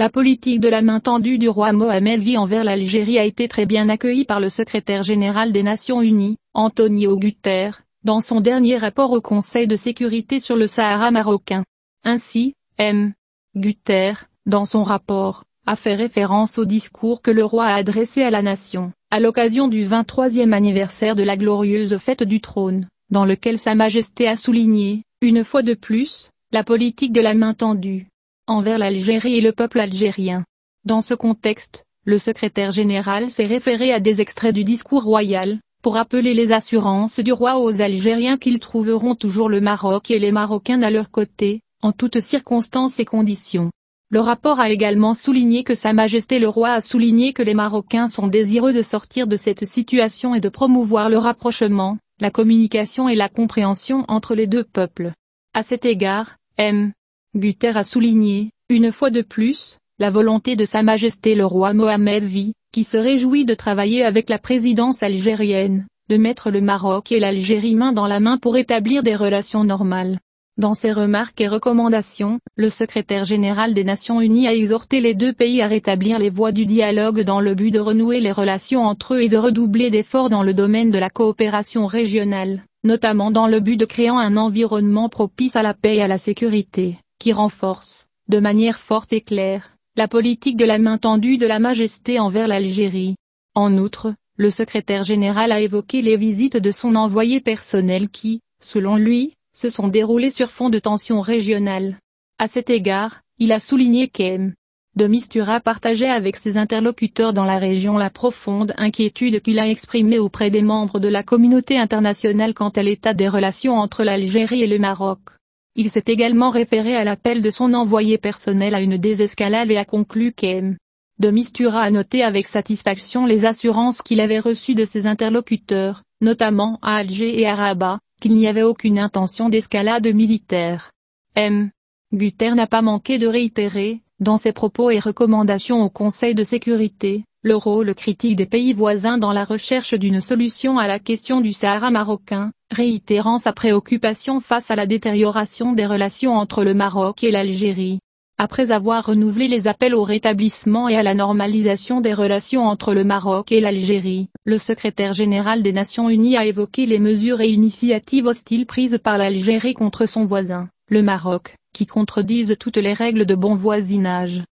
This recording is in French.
La politique de la main tendue du roi Mohammed V envers l'Algérie a été très bien accueillie par le secrétaire général des Nations Unies, Antonio Guterres, dans son dernier rapport au Conseil de sécurité sur le Sahara marocain. Ainsi, M. Guterres, dans son rapport, a fait référence au discours que le roi a adressé à la nation, à l'occasion du 23e anniversaire de la glorieuse fête du trône, dans lequel Sa Majesté a souligné, une fois de plus, la politique de la main tendue envers l'Algérie et le peuple algérien. Dans ce contexte, le secrétaire général s'est référé à des extraits du discours royal, pour appeler les assurances du roi aux Algériens qu'ils trouveront toujours le Maroc et les Marocains à leur côté, en toutes circonstances et conditions. Le rapport a également souligné que Sa Majesté le roi a souligné que les Marocains sont désireux de sortir de cette situation et de promouvoir le rapprochement, la communication et la compréhension entre les deux peuples. À cet égard, M. Guterres a souligné, une fois de plus, la volonté de Sa Majesté le roi Mohammed V, qui se réjouit de travailler avec la présidence algérienne, de mettre le Maroc et l'Algérie main dans la main pour établir des relations normales. Dans ses remarques et recommandations, le secrétaire général des Nations Unies a exhorté les deux pays à rétablir les voies du dialogue dans le but de renouer les relations entre eux et de redoubler d'efforts dans le domaine de la coopération régionale, notamment dans le but de créer un environnement propice à la paix et à la sécurité, qui renforce, de manière forte et claire, la politique de la main tendue de la Majesté envers l'Algérie. En outre, le secrétaire général a évoqué les visites de son envoyé personnel qui, selon lui, se sont déroulées sur fond de tensions régionales. À cet égard, il a souligné qu'M. de Mistura partageait avec ses interlocuteurs dans la région la profonde inquiétude qu'il a exprimée auprès des membres de la communauté internationale quant à l'état des relations entre l'Algérie et le Maroc. Il s'est également référé à l'appel de son envoyé personnel à une désescalade et a conclu qu'M. de Mistura a noté avec satisfaction les assurances qu'il avait reçues de ses interlocuteurs, notamment à Alger et à Rabat, qu'il n'y avait aucune intention d'escalade militaire. M. Guterres n'a pas manqué de réitérer, dans ses propos et recommandations au Conseil de sécurité, le rôle critique des pays voisins dans la recherche d'une solution à la question du Sahara marocain, réitérant sa préoccupation face à la détérioration des relations entre le Maroc et l'Algérie. Après avoir renouvelé les appels au rétablissement et à la normalisation des relations entre le Maroc et l'Algérie, le secrétaire général des Nations Unies a évoqué les mesures et initiatives hostiles prises par l'Algérie contre son voisin, le Maroc, qui contredisent toutes les règles de bon voisinage.